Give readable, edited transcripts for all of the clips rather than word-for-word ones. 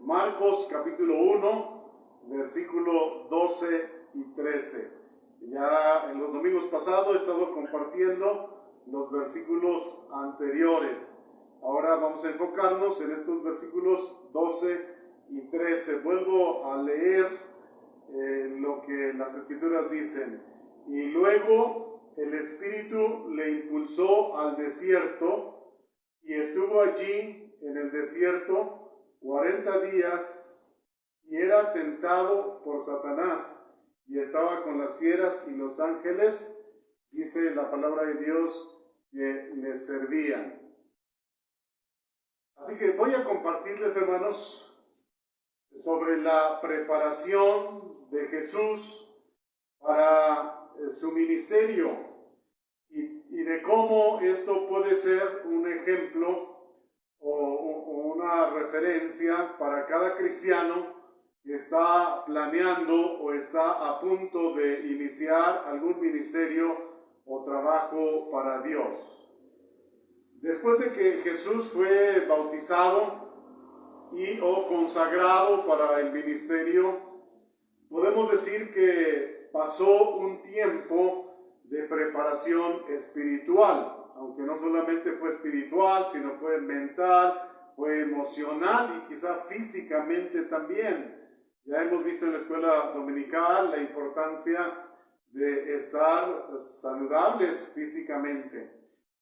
Marcos capítulo 1, versículo 12 y 13. Ya en los domingos pasados he estado compartiendo los versículos anteriores. Ahora vamos a enfocarnos en estos versículos 12 y 13. Vuelvo a leer lo que las escrituras dicen. Y luego el Espíritu le impulsó al desierto y estuvo allí en el desierto 40 días y era tentado por Satanás y estaba con las fieras y los ángeles, dice la palabra de Dios, que le servían. Así que voy a compartirles, hermanos, sobre la preparación de Jesús para su ministerio y de cómo esto puede ser un ejemplo o una referencia para cada cristiano que está planeando o está a punto de iniciar algún ministerio o trabajo para Dios. Después de que Jesús fue bautizado o consagrado para el ministerio, podemos decir que pasó un tiempo de preparación espiritual, aunque no solamente fue espiritual, sino fue mental, fue emocional y quizá físicamente también. Ya hemos visto en la escuela dominical la importancia de estar saludables físicamente.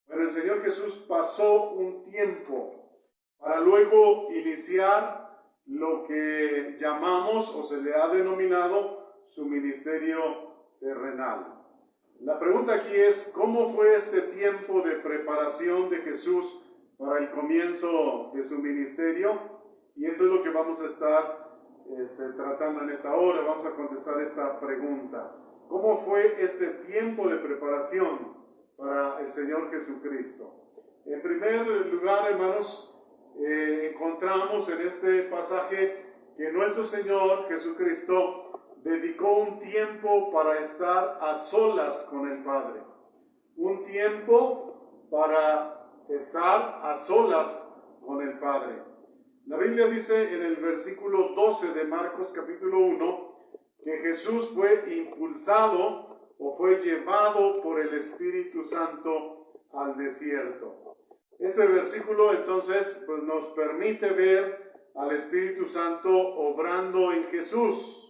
Bueno, el Señor Jesús pasó un tiempo para luego iniciar lo que llamamos o se le ha denominado su ministerio terrenal. La pregunta aquí es, ¿cómo fue este tiempo de preparación de Jesús para el comienzo de su ministerio? Y eso es lo que vamos a estar tratando en esta hora. Vamos a contestar esta pregunta. ¿Cómo fue este tiempo de preparación para el Señor Jesucristo? En primer lugar, hermanos, encontramos en este pasaje que nuestro Señor Jesucristo dedicó un tiempo para estar a solas con el Padre. Un tiempo para estar a solas con el Padre. La Biblia dice en el versículo 12 de Marcos capítulo 1 que Jesús fue impulsado o fue llevado por el Espíritu Santo al desierto. Este versículo entonces pues, nos permite ver al Espíritu Santo obrando en Jesús.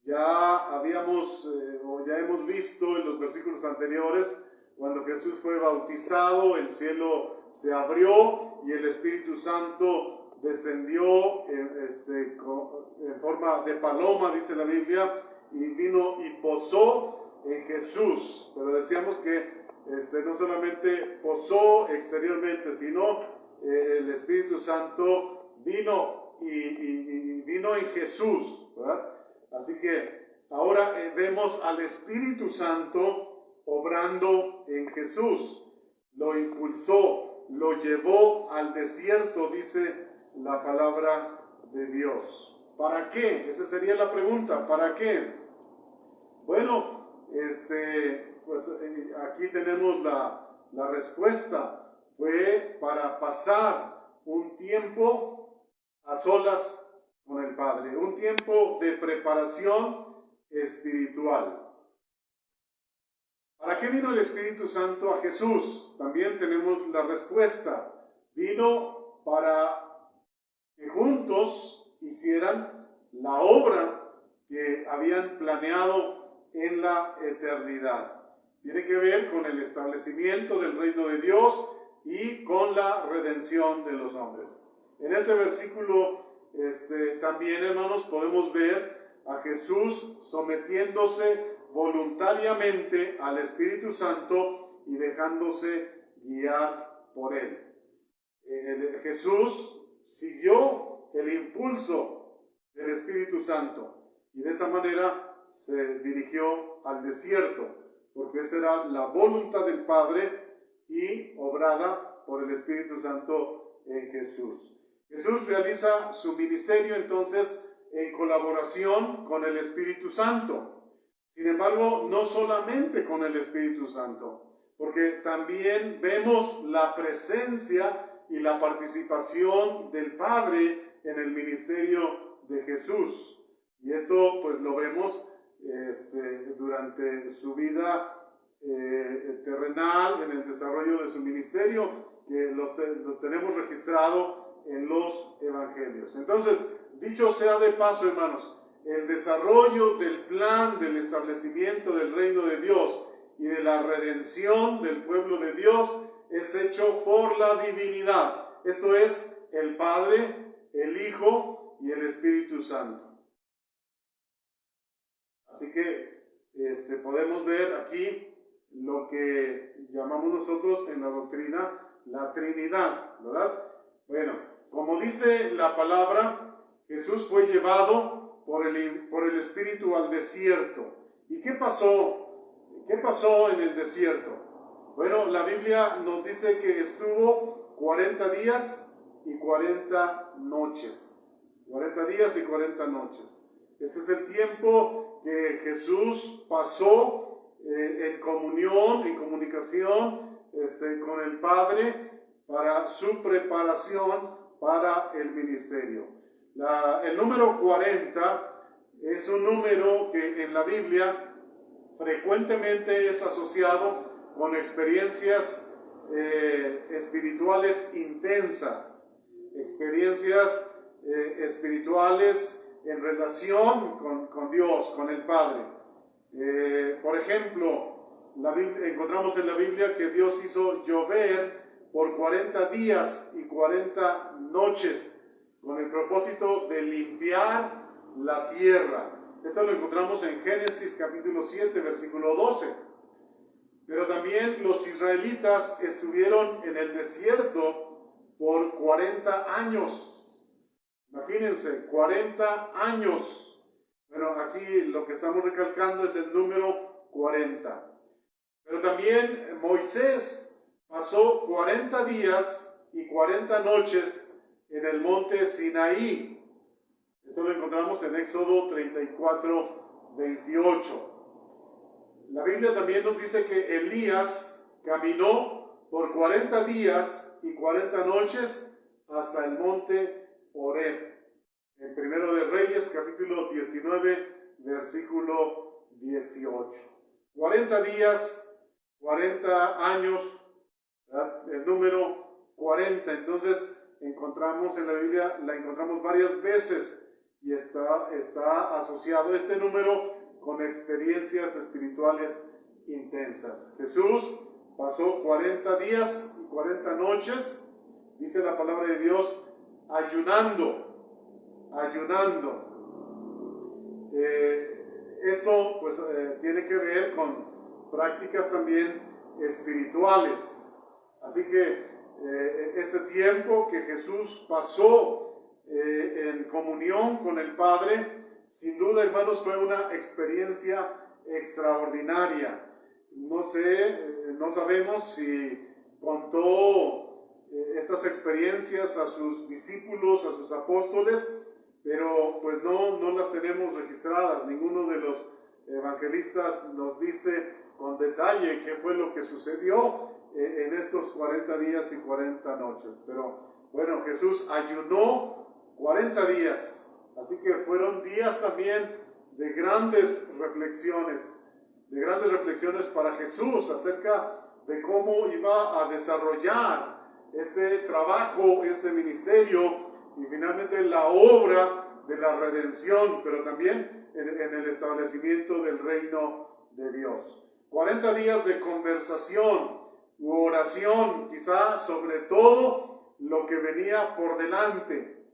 Ya hemos visto en los versículos anteriores, cuando Jesús fue bautizado, el cielo se abrió y el Espíritu Santo descendió en forma de paloma, dice la Biblia, y vino y posó en Jesús. Pero decíamos que no solamente posó exteriormente, sino el Espíritu Santo vino y vino en Jesús, ¿verdad? Así que ahora vemos al Espíritu Santo obrando en Jesús. Lo impulsó, lo llevó al desierto, dice la palabra de Dios. ¿Para qué? Esa sería la pregunta. ¿Para qué? Bueno, aquí tenemos la respuesta. Fue para pasar un tiempo a solas con el Padre, un tiempo de preparación espiritual. ¿Para qué vino el Espíritu Santo a Jesús? También tenemos la respuesta. Vino para que juntos hicieran la obra que habían planeado en la eternidad. Tiene que ver con el establecimiento del reino de Dios y con la redención de los hombres. En este versículo también, hermanos, podemos ver a Jesús sometiéndose voluntariamente al Espíritu Santo y dejándose guiar por él. Jesús siguió el impulso del Espíritu Santo y de esa manera se dirigió al desierto, porque esa era la voluntad del Padre y obrada por el Espíritu Santo en Jesús. Jesús realiza su ministerio entonces en colaboración con el Espíritu Santo. Sin embargo, no solamente con el Espíritu Santo, porque también vemos la presencia y la participación del Padre en el ministerio de Jesús. Y esto pues lo vemos durante su vida terrenal, en el desarrollo de su ministerio, que lo tenemos registrado en los evangelios. Entonces, dicho sea de paso, hermanos, el desarrollo del plan del establecimiento del reino de Dios y de la redención del pueblo de Dios es hecho por la divinidad. Esto es el Padre, el Hijo y el Espíritu Santo. Así que podemos ver aquí lo que llamamos nosotros en la doctrina la Trinidad, ¿verdad? Bueno, como dice la palabra, Jesús fue llevado por el Espíritu al desierto. ¿Y qué pasó? ¿Qué pasó en el desierto? Bueno, la Biblia nos dice que estuvo 40 días y 40 noches. 40 días y 40 noches. Este es el tiempo que Jesús pasó en comunión, en comunicación con el Padre para su preparación para el ministerio. El número 40 es un número que en la Biblia frecuentemente es asociado con experiencias espirituales intensas, experiencias espirituales en relación con Dios, con el Padre. Por ejemplo, encontramos en la Biblia que Dios hizo llover por 40 días y 40 noches con el propósito de limpiar la tierra. Esto lo encontramos en Génesis capítulo 7, versículo 12. Pero también los israelitas estuvieron en el desierto por 40 años. Imagínense, 40 años. Bueno, aquí lo que estamos recalcando es el número 40. Pero también Moisés pasó 40 días y 40 noches en el monte Sinaí. Esto lo encontramos en Éxodo 34, 28. La Biblia también nos dice que Elías caminó por 40 días y 40 noches hasta el monte Horeb. En Primero de Reyes, capítulo 19, versículo 18. 40 días, 40 años, ¿verdad? El número 40. Entonces, encontramos en la Biblia, la encontramos varias veces y está asociado este número con experiencias espirituales intensas. Jesús pasó 40 días y 40 noches, dice la palabra de Dios, ayunando. Esto pues tiene que ver con prácticas también espirituales. Así que ese tiempo que Jesús pasó en comunión con el Padre, sin duda, hermanos, fue una experiencia extraordinaria. No sabemos si contó estas experiencias a sus discípulos, a sus apóstoles, pero pues no las tenemos registradas. Ninguno de los evangelistas nos dice con detalle qué fue lo que sucedió en estos 40 días y 40 noches. Pero bueno, Jesús ayunó 40 días, así que fueron días también de grandes reflexiones para Jesús acerca de cómo iba a desarrollar ese trabajo, ese ministerio y finalmente la obra de la redención, pero también en el establecimiento del reino de Dios. 40 días de conversación u oración, quizá sobre todo lo que venía por delante,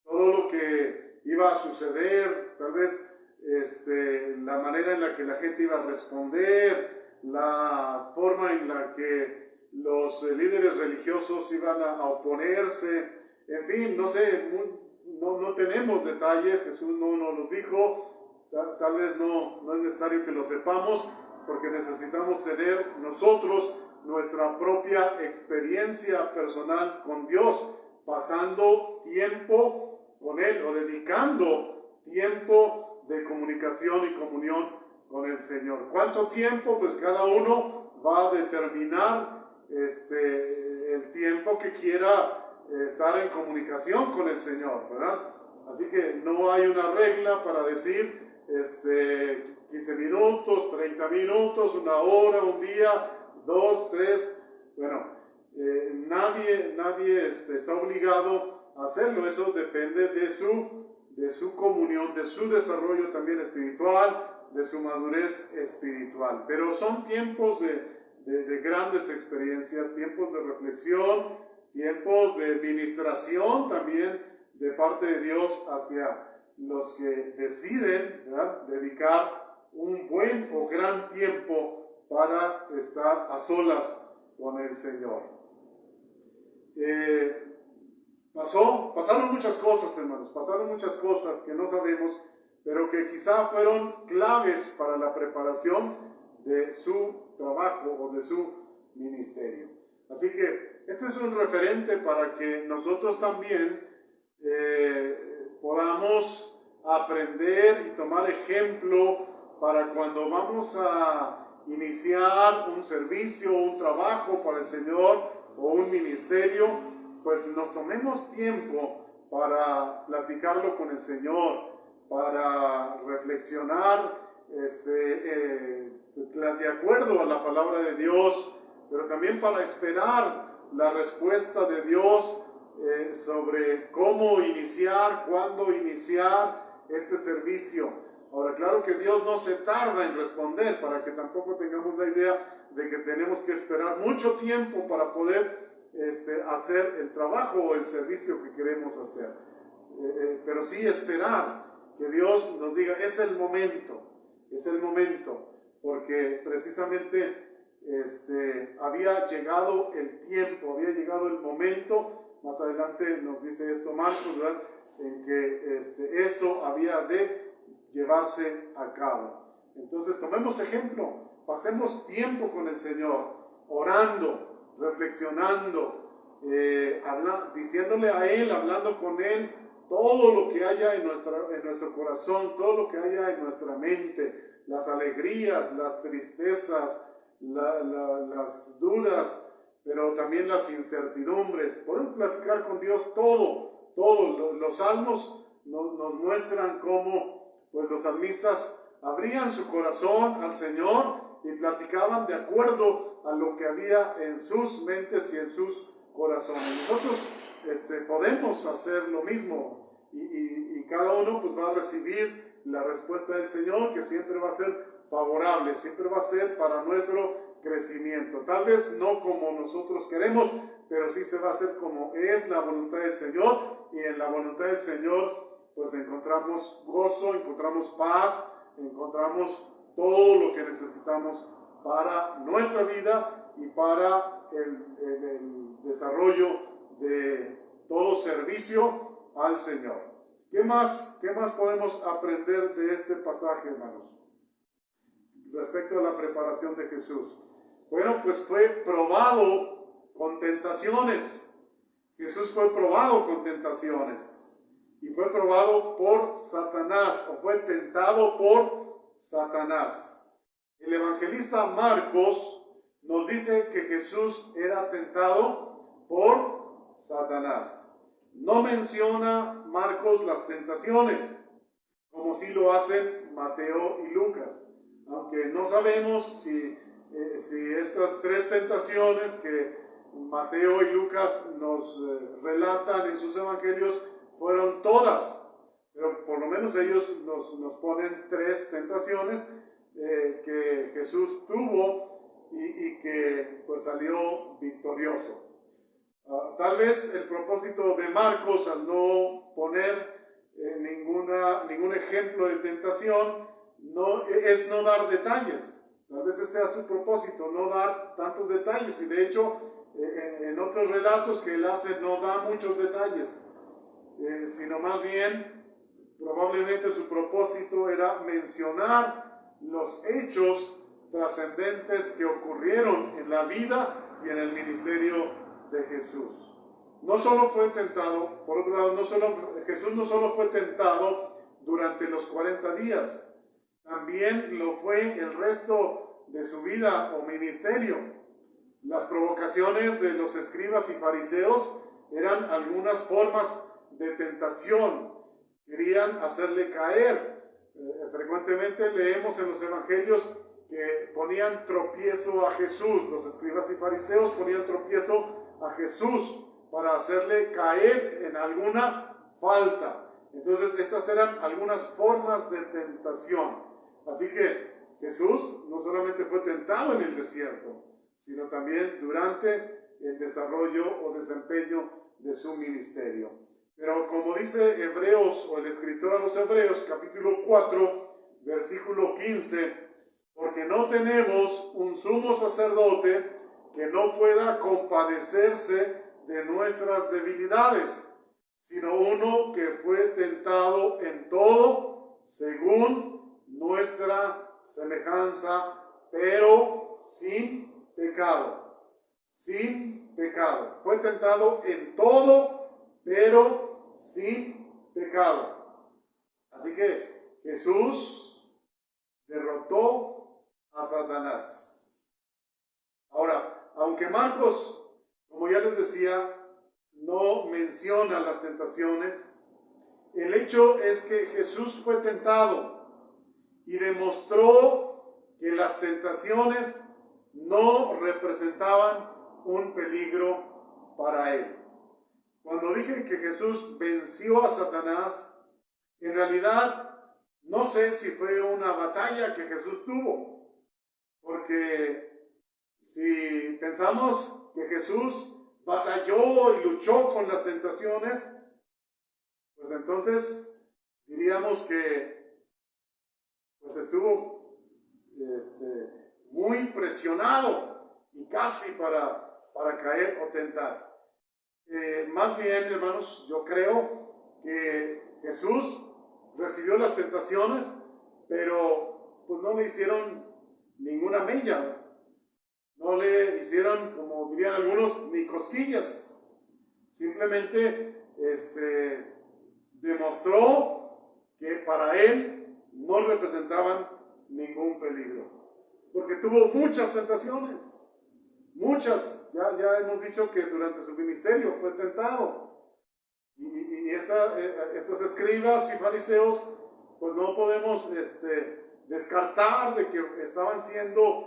todo lo que iba a suceder, tal vez la manera en la que la gente iba a responder, la forma en la que los líderes religiosos iban a oponerse, en fin, no sé, no tenemos detalles, Jesús no nos los dijo, tal vez no es necesario que lo sepamos, porque necesitamos tener nosotros nuestra propia experiencia personal con Dios, pasando tiempo con Él o dedicando tiempo de comunicación y comunión con el Señor. ¿Cuánto tiempo? Pues cada uno va a determinar el tiempo que quiera estar en comunicación con el Señor, ¿verdad? Así que no hay una regla para decir 15 minutos, 30 minutos, una hora, un día, 2, 3. Bueno, nadie está obligado a hacerlo. Eso depende de su comunión, de su desarrollo también espiritual, de su madurez espiritual. Pero son tiempos de grandes experiencias, tiempos de reflexión, tiempos de ministración también de parte de Dios hacia los que deciden, ¿verdad?, dedicar un buen o gran tiempo para estar a solas con el Señor. Pasaron muchas cosas, hermanos, pasaron muchas cosas que no sabemos, pero que quizá fueron claves para la preparación de su trabajo o de su ministerio. Así que esto es un referente para que nosotros también podamos aprender y tomar ejemplo para cuando vamos a iniciar un servicio, un trabajo para el Señor o un ministerio, pues nos tomemos tiempo para platicarlo con el Señor, para reflexionar de acuerdo a la palabra de Dios, pero también para esperar la respuesta de Dios sobre cómo iniciar, cuándo iniciar este servicio. Ahora, claro que Dios no se tarda en responder, para que tampoco tengamos la idea de que tenemos que esperar mucho tiempo para poder hacer el trabajo o el servicio que queremos hacer. Pero sí esperar que Dios nos diga, es el momento, porque precisamente había llegado el tiempo, había llegado el momento. Más adelante nos dice esto Marcos, ¿verdad?, en que esto había de llevarse a cabo. Entonces tomemos ejemplo, pasemos tiempo con el Señor, orando, reflexionando, diciéndole a Él, hablando con Él, todo lo que haya en nuestro corazón, todo lo que haya en nuestra mente, las alegrías, las tristezas, las dudas, pero también las incertidumbres. Podemos platicar con Dios todo. Los salmos nos muestran cómo pues, los salmistas abrían su corazón al Señor y platicaban de acuerdo a lo que había en sus mentes y en sus corazones. Nosotros podemos hacer lo mismo y cada uno pues, va a recibir la respuesta del Señor, que siempre va a ser favorable, siempre va a ser para nuestro crecimiento. Tal vez no como nosotros queremos, pero sí se va a hacer como es la voluntad del Señor, y en la voluntad del Señor pues encontramos gozo, encontramos paz, encontramos todo lo que necesitamos para nuestra vida y para el desarrollo de todo servicio al Señor. ¿Qué más podemos aprender de este pasaje, hermanos, respecto a la preparación de Jesús? Bueno, pues fue probado con tentaciones. Jesús fue probado con tentaciones y fue probado por Satanás, o fue tentado por Satanás. El evangelista Marcos nos dice que Jesús era tentado por Satanás. No menciona Marcos las tentaciones, como sí lo hacen Mateo y Lucas, aunque no sabemos si estas tres tentaciones que Mateo y Lucas nos relatan en sus evangelios fueron todas, pero por lo menos ellos nos ponen tres tentaciones que Jesús tuvo y que pues salió victorioso. Tal vez el propósito de Marcos, al no poner ningún ejemplo de tentación, es no dar detalles. Tal vez ese sea su propósito, no dar tantos detalles, y de hecho en otros relatos que él hace no da muchos detalles, sino más bien probablemente su propósito era mencionar los hechos trascendentes que ocurrieron en la vida y en el ministerio de Jesús. No solo fue tentado, por otro lado, Jesús no solo fue tentado durante los 40 días, también lo fue el resto de su vida o ministerio. Las provocaciones de los escribas y fariseos eran algunas formas de tentación. Querían hacerle caer. Frecuentemente leemos en los evangelios que ponían tropiezo a Jesús. Los escribas y fariseos ponían tropiezo a Jesús para hacerle caer en alguna falta. Entonces, estas eran algunas formas de tentación. Así que Jesús no solamente fue tentado en el desierto, sino también durante el desarrollo o desempeño de su ministerio. Pero como dice Hebreos, o el escritor a los Hebreos, capítulo 4, versículo 15, porque no tenemos un sumo sacerdote que no pueda compadecerse de nuestras debilidades, sino uno que fue tentado en todo según nuestra semejanza, pero sin pecado. Sin pecado. Fue tentado en todo, pero sin pecado. Así que Jesús derrotó a Satanás. Ahora, aunque Marcos, como ya les decía, no menciona las tentaciones, el hecho es que Jesús fue tentado y demostró que las tentaciones no representaban un peligro para él. Cuando dije que Jesús venció a Satanás, en realidad no sé si fue una batalla que Jesús tuvo, porque si pensamos que Jesús batalló y luchó con las tentaciones, pues entonces diríamos que pues estuvo muy presionado y casi para caer o tentar. Más bien, hermanos, yo creo que Jesús recibió las tentaciones, pero pues no le hicieron ninguna mella. No le hicieron, como dirían algunos, ni cosquillas. Simplemente demostró que para él no representaban ningún peligro. Porque tuvo muchas tentaciones. Muchas. Ya hemos dicho que durante su ministerio fue tentado. Y estos escribas y fariseos, pues no podemos descartar de que estaban siendo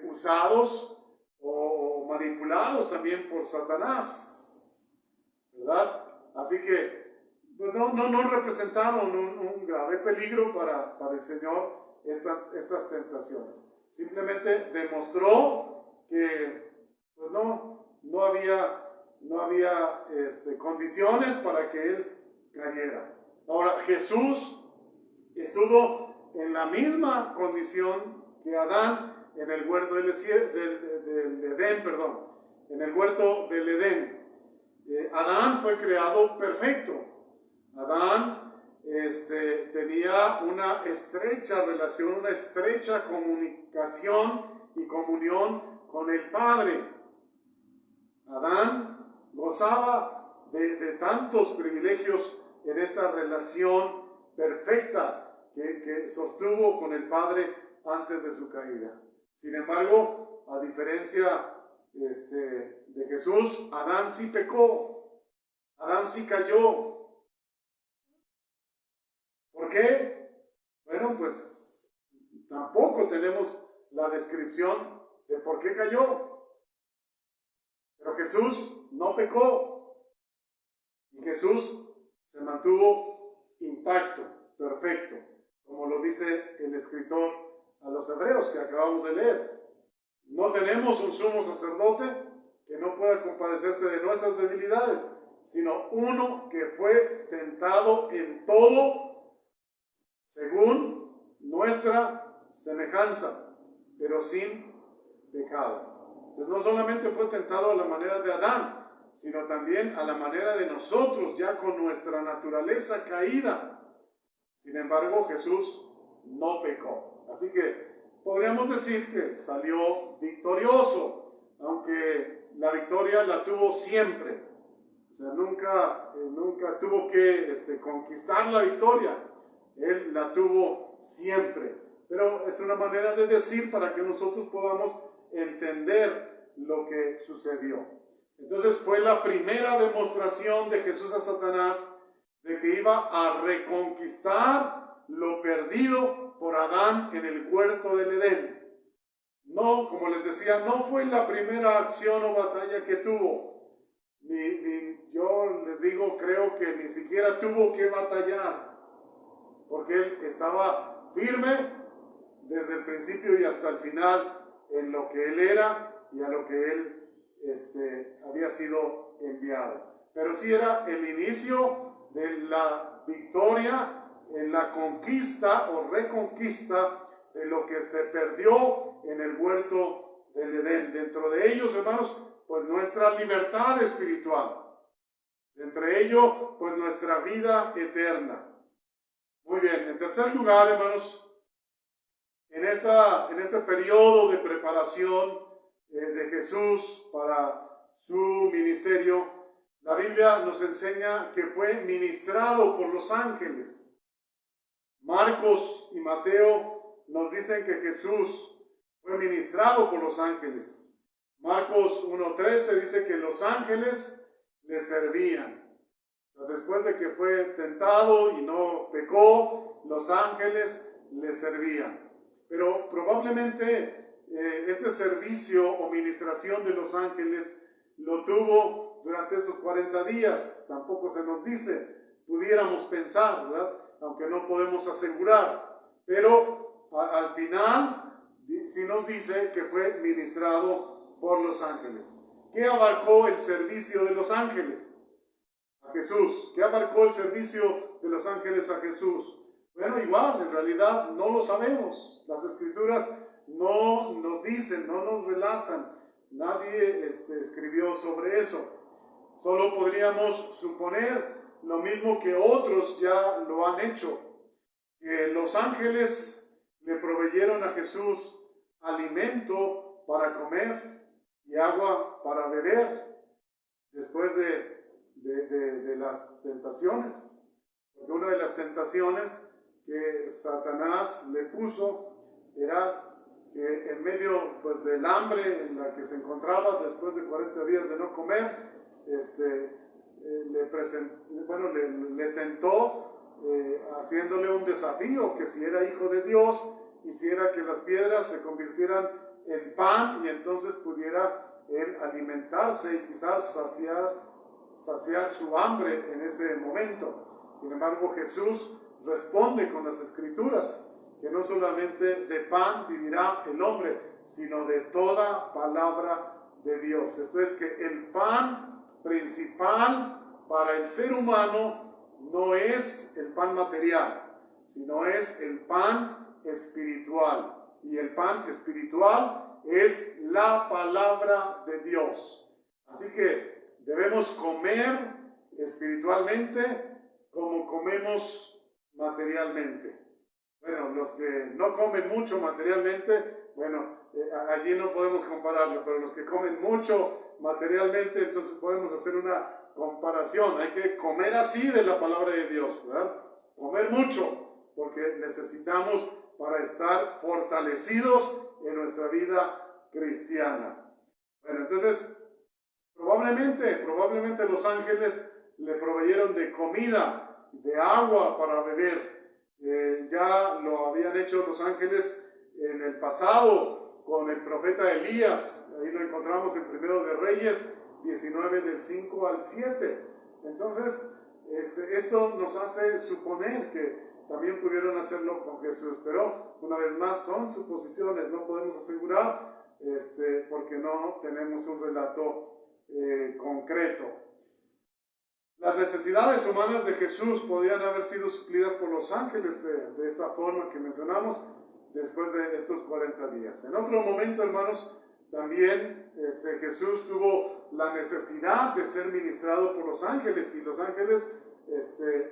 usados o manipulados también por Satanás, ¿verdad? Así que pues no representaron un grave peligro para el Señor estas tentaciones. Simplemente demostró que pues no había condiciones para que él cayera. Ahora, Jesús estuvo en la misma condición que Adán en el huerto del Edén, en el huerto del Edén. Adán fue creado perfecto. Adán tenía una estrecha relación, una estrecha comunicación y comunión con el Padre. Adán gozaba de tantos privilegios en esta relación perfecta que sostuvo con el Padre antes de su caída. Sin embargo, a diferencia de Jesús, Adán sí pecó, Adán sí cayó. ¿Por qué? Bueno, pues tampoco tenemos la descripción de por qué cayó. Pero Jesús no pecó y Jesús se mantuvo intacto, perfecto, como lo dice el escritor a los Hebreos que acabamos de leer. No tenemos un sumo sacerdote que no pueda compadecerse de nuestras debilidades, sino uno que fue tentado en todo según nuestra semejanza, pero sin pecado. Entonces no solamente fue tentado a la manera de Adán, sino también a la manera de nosotros, ya con nuestra naturaleza caída. Sin embargo, Jesús no pecó. Así que podríamos decir que salió victorioso, aunque la victoria la tuvo siempre. O sea, nunca tuvo que conquistar la victoria. Él la tuvo siempre. Pero es una manera de decir para que nosotros podamos entender lo que sucedió. Entonces fue la primera demostración de Jesús a Satanás de que iba a reconquistar lo perdido por Adán en el huerto del Edén. No, como les decía, no fue la primera acción o batalla que tuvo. Yo les digo, creo que ni siquiera tuvo que batallar, porque él estaba firme desde el principio y hasta el final en lo que él era y a lo que él había sido enviado. Pero sí era el inicio de la victoria en la conquista o reconquista de lo que se perdió en el huerto del Edén. Dentro de ellos, hermanos, pues nuestra libertad espiritual. Entre ellos, pues nuestra vida eterna. Muy bien, en tercer lugar, hermanos, en ese periodo de preparación de Jesús para su ministerio, la Biblia nos enseña que fue ministrado por los ángeles. Marcos y Mateo nos dicen que Jesús fue ministrado por los ángeles. Marcos 1:13 dice que los ángeles le servían. Después de que fue tentado y no pecó, los ángeles le servían. Pero probablemente ese servicio o ministración de los ángeles lo tuvo durante estos 40 días. Tampoco se nos dice, pudiéramos pensar, ¿verdad? Aunque no podemos asegurar. Pero al final sí nos dice que fue ministrado por los ángeles. ¿Qué abarcó el servicio de los ángeles a Jesús? ¿Qué abarcó el servicio de los ángeles a Jesús? Bueno, igual, en realidad no lo sabemos. Las Escrituras no nos dicen, no nos relatan. Nadie escribió sobre eso. Solo podríamos suponer lo mismo que otros ya lo han hecho, que los ángeles le proveyeron a Jesús alimento para comer y agua para beber después de las tentaciones. Porque una de las tentaciones que Satanás le puso era que en medio pues, del hambre en la que se encontraba después de 40 días de no comer, le tentó haciéndole un desafío, que si era hijo de Dios, hiciera que las piedras se convirtieran en pan y entonces pudiera él alimentarse y quizás saciar su hambre en ese momento. Sin embargo, Jesús responde con las Escrituras, que no solamente de pan vivirá el hombre, sino de toda palabra de Dios. Esto es que el pan principal para el ser humano no es el pan material, sino es el pan espiritual. Y el pan espiritual es la palabra de Dios. Así que debemos comer espiritualmente como comemos materialmente. Bueno, los que no comen mucho materialmente, bueno, allí no podemos compararlo, pero los que comen mucho materialmente, entonces podemos hacer una comparación. Hay que comer así de la palabra de Dios, ¿verdad? Comer mucho, porque necesitamos para estar fortalecidos en nuestra vida cristiana. Bueno, entonces, probablemente los ángeles le proveyeron de comida, de agua para beber. Ya lo habían hecho los ángeles en el pasado con el profeta Elías. Ahí lo encontramos en 1 de Reyes 19 del 5 al 7. Entonces, esto nos hace suponer que también pudieron hacerlo con Jesús, pero una vez más son suposiciones, no podemos asegurar porque no tenemos un relato concreto. Las necesidades humanas de Jesús podían haber sido suplidas por los ángeles de esta forma que mencionamos después de estos 40 días. En otro momento, hermanos, también Jesús tuvo la necesidad de ser ministrado por los ángeles, y los ángeles,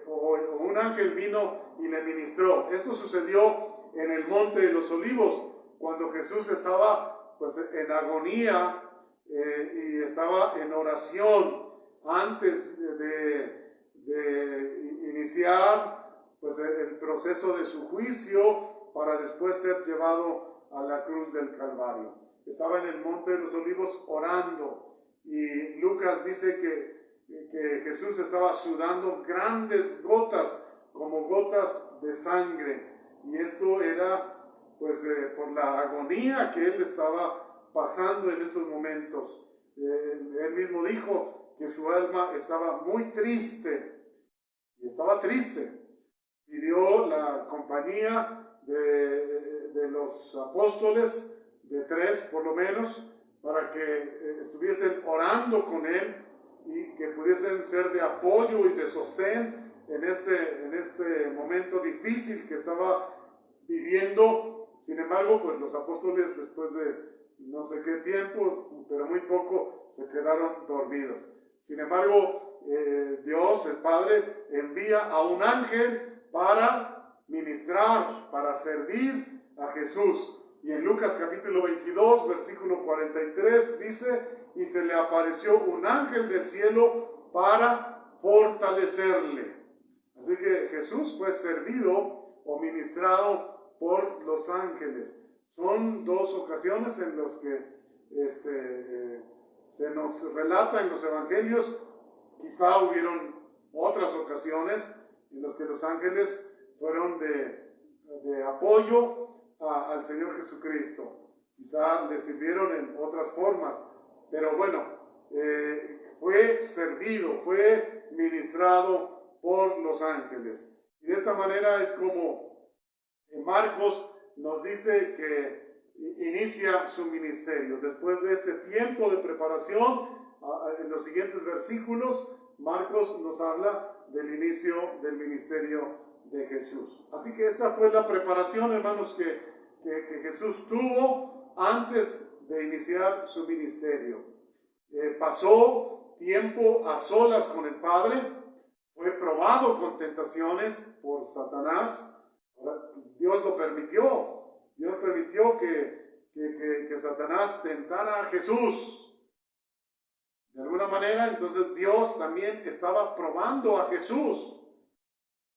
o un ángel vino y le ministró. Esto sucedió en el Monte de los Olivos, cuando Jesús estaba pues, en agonía y estaba en oración antes de iniciar pues, el proceso de su juicio para después ser llevado a la cruz del Calvario. Estaba en el Monte de los Olivos orando, y Lucas dice que Jesús estaba sudando grandes gotas, como gotas de sangre, y esto era pues por la agonía que él estaba pasando en estos momentos. Él mismo dijo que su alma estaba muy triste, y estaba triste. Pidió la compañía de los apóstoles, de 3 por lo menos, para que estuviesen orando con él y que pudiesen ser de apoyo y de sostén en este momento difícil que estaba viviendo. Sin embargo, pues los apóstoles, después de no sé qué tiempo, pero muy poco, se quedaron dormidos. Sin embargo, Dios, el Padre, envía a un ángel para ministrar, para servir a Jesús. Y en Lucas capítulo 22, versículo 43, dice: y se le apareció un ángel del cielo para fortalecerle. Así que Jesús fue servido o ministrado por los ángeles. Son 2 ocasiones en las que se nos relata en los evangelios. Quizá hubieron otras ocasiones en las que los ángeles fueron de apoyo al Señor Jesucristo. Quizá le sirvieron en otras formas, pero bueno, fue servido, fue ministrado por los ángeles. Y de esta manera es como Marcos nos dice que inicia su ministerio. Después de este tiempo de preparación, en los siguientes versículos, Marcos nos habla del inicio del ministerio de Jesús. Así que esa fue la preparación, hermanos, que Jesús tuvo antes de iniciar su ministerio. Pasó tiempo a solas con el Padre, fue probado con tentaciones por Satanás. Dios lo permitió. Dios permitió que Satanás tentara a Jesús. De alguna manera, entonces Dios también estaba probando a Jesús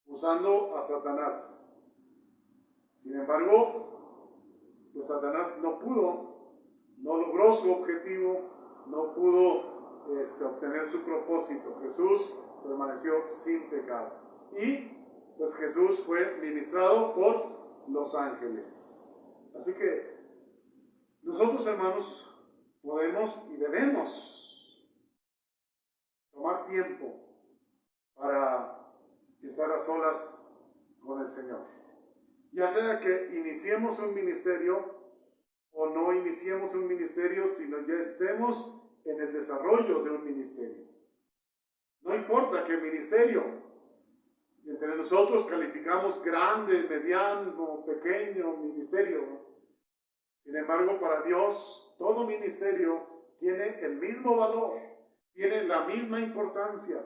usando a Satanás. Sin embargo, pues Satanás no logró su objetivo, no pudo obtener su propósito. Jesús permaneció sin pecado. Y pues Jesús fue ministrado por los ángeles. Así que nosotros, hermanos, podemos y debemos tomar tiempo para estar a solas con el Señor. Ya sea que iniciemos un ministerio o no iniciemos un ministerio, sino ya estemos en el desarrollo de un ministerio. No importa qué ministerio. Entre nosotros calificamos grande, mediano, pequeño ministerio. Sin embargo, para Dios, todo ministerio tiene el mismo valor, tiene la misma importancia.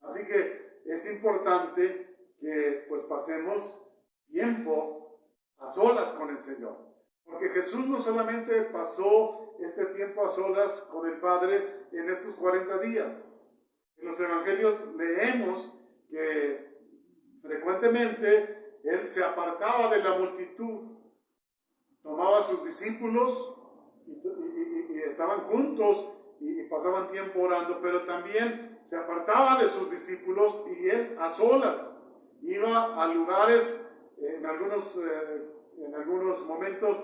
Así que es importante que pues pasemos tiempo a solas con el Señor. Porque Jesús no solamente pasó este tiempo a solas con el Padre en estos 40 días. En los evangelios leemos que frecuentemente Él se apartaba de la multitud, tomaba a sus discípulos y estaban juntos y pasaban tiempo orando, pero también se apartaba de sus discípulos y Él a solas iba a lugares, en algunos momentos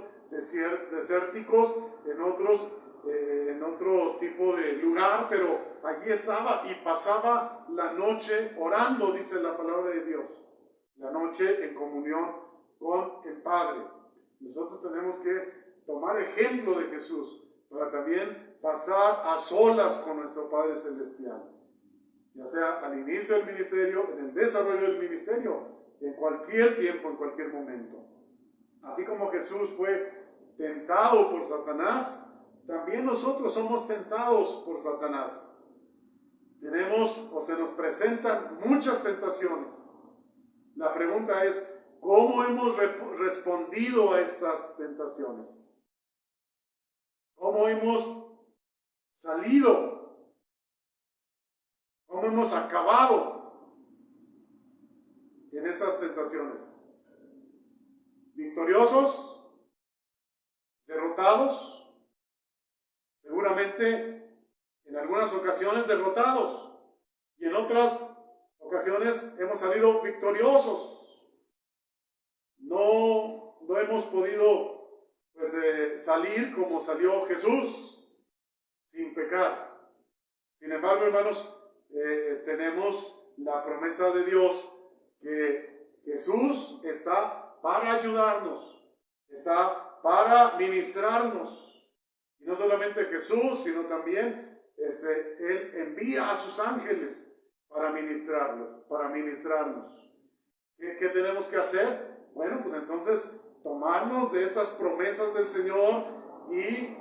desérticos, en otros en otro tipo de lugar, pero allí estaba y pasaba la noche orando, dice la palabra de Dios, la noche en comunión con el Padre. Nosotros tenemos que tomar ejemplo de Jesús para también pasar a solas con nuestro Padre Celestial, ya sea al inicio del ministerio, en el desarrollo del ministerio, en cualquier tiempo, en cualquier momento. Así como Jesús fue tentado por Satanás, también nosotros somos tentados por Satanás. Tenemos o se nos presentan muchas tentaciones. La pregunta es, ¿cómo hemos respondido a estas tentaciones? ¿Cómo hemos salido? ¿Cómo hemos acabado en esas tentaciones? ¿Victoriosos? ¿Derrotados? Seguramente en en algunas ocasiones derrotados y en otras ocasiones hemos salido victoriosos. No hemos podido salir como salió Jesús, sin pecar. Sin embargo, hermanos, tenemos la promesa de Dios que Jesús está para ayudarnos, está para ministrarnos. Y no solamente Jesús, sino también Él envía a sus ángeles para ministrarnos. ¿Qué tenemos que hacer? Bueno, pues entonces tomarnos de esas promesas del Señor y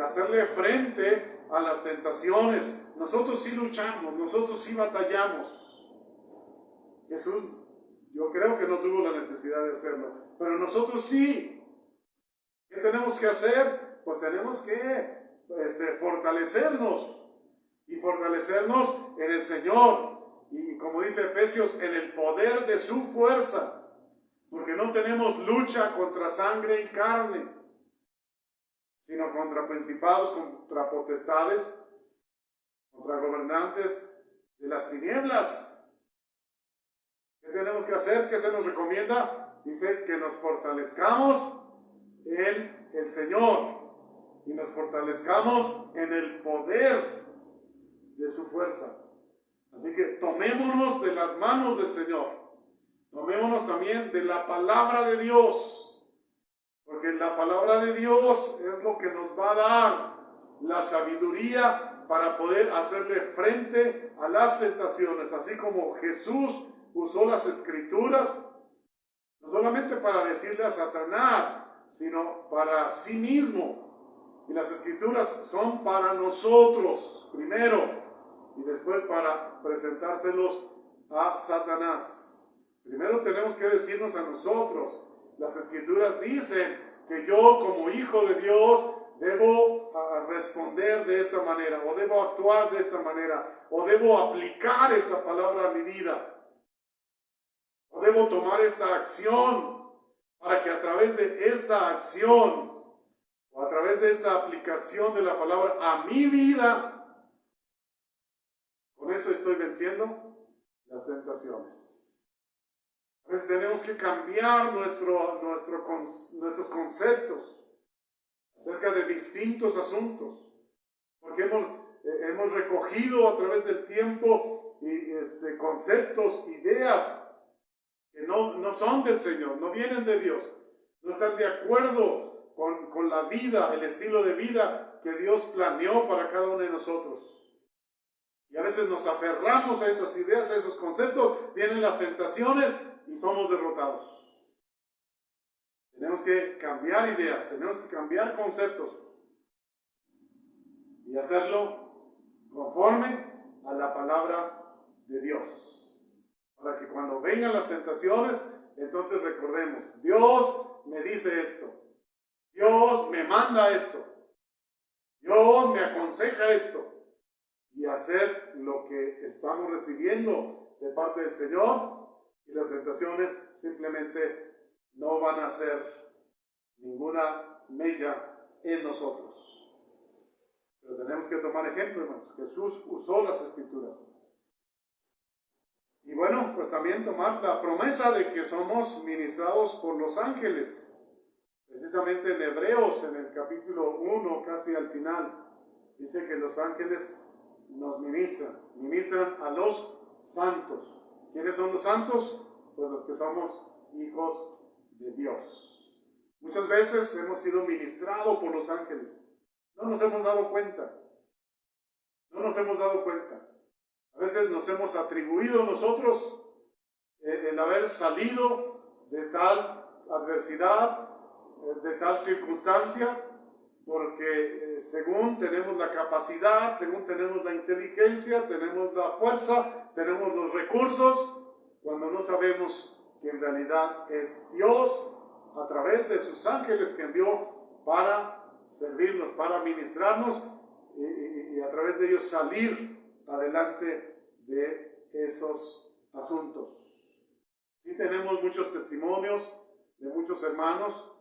hacerle frente a las tentaciones. Nosotros sí luchamos, nosotros sí batallamos. Jesús, yo creo que no tuvo la necesidad de hacerlo, pero nosotros sí. ¿Qué tenemos que hacer? Pues tenemos que fortalecernos y fortalecernos en el Señor. Y como dice Efesios, en el poder de su fuerza. Porque no tenemos lucha contra sangre y carne, sino contra principados, contra potestades, contra gobernantes de las tinieblas. ¿Qué tenemos que hacer? ¿Qué se nos recomienda? Dice que nos fortalezcamos en el Señor y nos fortalezcamos en el poder de su fuerza. Así que tomémonos de las manos del Señor. Tomémonos también de la palabra de Dios, porque la palabra de Dios es lo que nos va a dar la sabiduría para poder hacerle frente a las tentaciones, así como Jesús usó las Escrituras, no solamente para decirle a Satanás, sino para sí mismo. Y las Escrituras son para nosotros primero y después para presentárselos a Satanás. Primero tenemos que decirnos a nosotros. Las Escrituras dicen que yo como hijo de Dios debo responder de esta manera, o debo actuar de esta manera, o debo aplicar esta palabra a mi vida, o debo tomar esta acción para que a través de esa acción o a través de esa aplicación de la palabra a mi vida, con eso estoy venciendo las tentaciones. A veces tenemos que cambiar nuestros conceptos acerca de distintos asuntos, porque hemos recogido a través del tiempo conceptos, ideas que no son del Señor, no vienen de Dios, no están de acuerdo con la vida, el estilo de vida que Dios planeó para cada uno de nosotros. Y a veces nos aferramos a esas ideas, a esos conceptos, vienen las tentaciones y somos derrotados. Tenemos que cambiar ideas, tenemos que cambiar conceptos y hacerlo conforme a la palabra de Dios. Para que cuando vengan las tentaciones, entonces recordemos, Dios me dice esto, Dios me manda esto, Dios me aconseja esto, y hacer lo que estamos recibiendo de parte del Señor, y las tentaciones simplemente no van a hacer ninguna mella en nosotros. Pero tenemos que tomar ejemplo, hermanos. Jesús usó las Escrituras. Y bueno, pues también tomar la promesa de que somos ministrados por los ángeles. Precisamente en Hebreos, en el capítulo 1, casi al final, dice que los ángeles nos ministran a los santos. ¿Quiénes son los santos? Pues los que somos hijos de Dios. Muchas veces hemos sido ministrados por los ángeles. No nos hemos dado cuenta. A veces nos hemos atribuido nosotros el haber salido de tal adversidad, de tal circunstancia, porque según tenemos la capacidad, según tenemos la inteligencia, tenemos la fuerza, tenemos los recursos, cuando no sabemos que en realidad es Dios a través de sus ángeles que envió para servirnos, para ministrarnos y a través de ellos salir adelante de esos asuntos. Sí tenemos muchos testimonios de muchos hermanos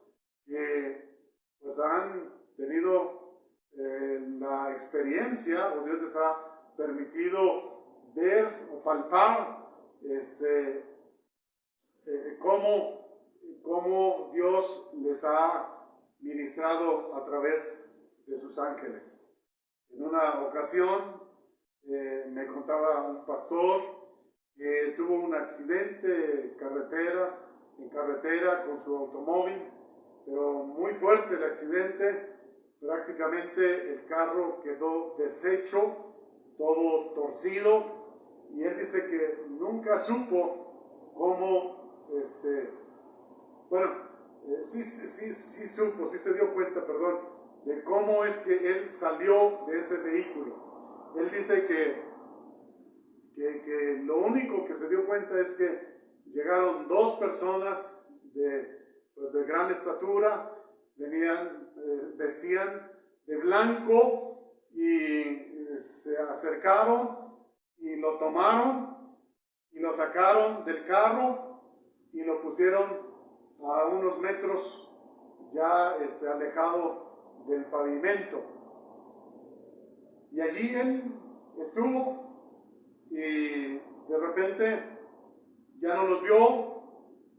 que pues han tenido la experiencia, o Dios les ha permitido ver o palpar cómo Dios les ha ministrado a través de sus ángeles. En una ocasión me contaba un pastor que tuvo un accidente en carretera con su automóvil, pero muy fuerte el accidente. Prácticamente el carro quedó deshecho, todo torcido, y él dice que nunca supo cómo, sí supo, sí se dio cuenta, perdón, de cómo es que él salió de ese vehículo. Él dice que lo único que se dio cuenta es que llegaron dos personas de gran estatura, vestían de blanco y se acercaron y lo tomaron y lo sacaron del carro y lo pusieron a unos metros ya alejado del pavimento. Y allí él estuvo y de repente ya no los vio,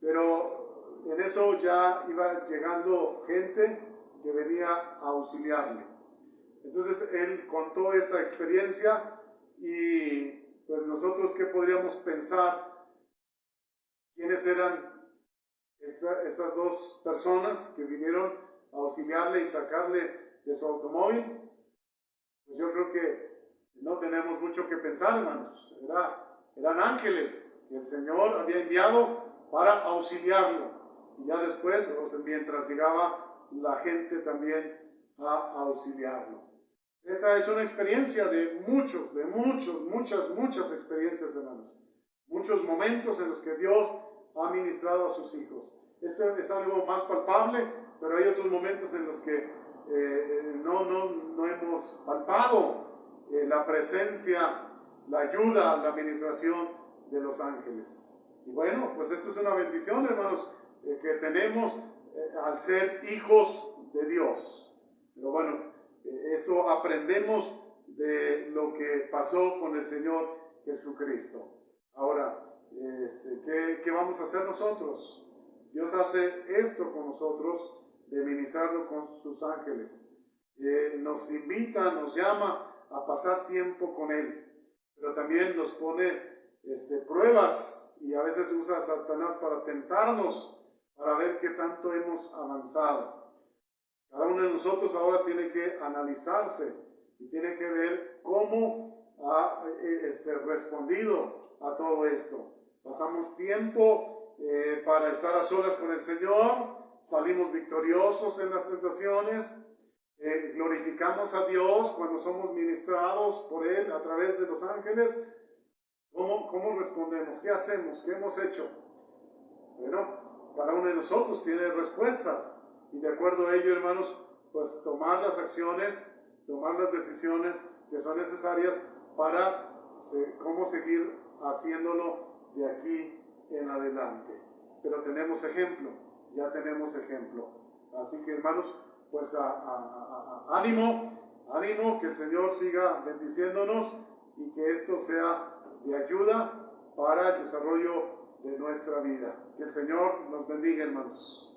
pero en eso ya iba llegando gente que venía a auxiliarle. Entonces él contó esta experiencia y pues nosotros qué podríamos pensar, quiénes eran esas dos personas que vinieron a auxiliarle y sacarle de su automóvil. Pues yo creo que no tenemos mucho que pensar, hermanos. Eran ángeles que el Señor había enviado para auxiliarlo. Y ya después, mientras llegaba la gente también a auxiliarlo. Esta es una experiencia de muchas experiencias, hermanos. Muchos momentos en los que Dios ha ministrado a sus hijos. Esto es algo más palpable, pero hay otros momentos en los que no hemos palpado la presencia, la ayuda, la administración de los ángeles. Y bueno, pues esto es una bendición, hermanos, que tenemos al ser hijos de Dios. Pero bueno, esto aprendemos de lo que pasó con el Señor Jesucristo. Ahora, ¿qué vamos a hacer nosotros? Dios hace esto con nosotros, de ministrarlo con sus ángeles. Nos invita, nos llama a pasar tiempo con Él, pero también nos pone pruebas, y a veces usa a Satanás para tentarnos, para ver qué tanto hemos avanzado. Cada uno de nosotros ahora tiene que analizarse y tiene que ver cómo ha respondido a todo esto. Pasamos tiempo para estar a solas con el Señor, salimos victoriosos en las tentaciones, glorificamos a Dios cuando somos ministrados por Él a través de los ángeles. ¿Cómo respondemos? ¿Qué hacemos? ¿Qué hemos hecho? Bueno, cada uno de nosotros tiene respuestas, y de acuerdo a ello, hermanos, pues tomar las acciones, tomar las decisiones que son necesarias para cómo seguir haciéndolo de aquí en adelante. Pero tenemos ejemplo, ya tenemos ejemplo. Así que, hermanos, pues ánimo, que el Señor siga bendiciéndonos y que esto sea de ayuda para el desarrollo de nuestra vida. Que el Señor nos bendiga, hermanos.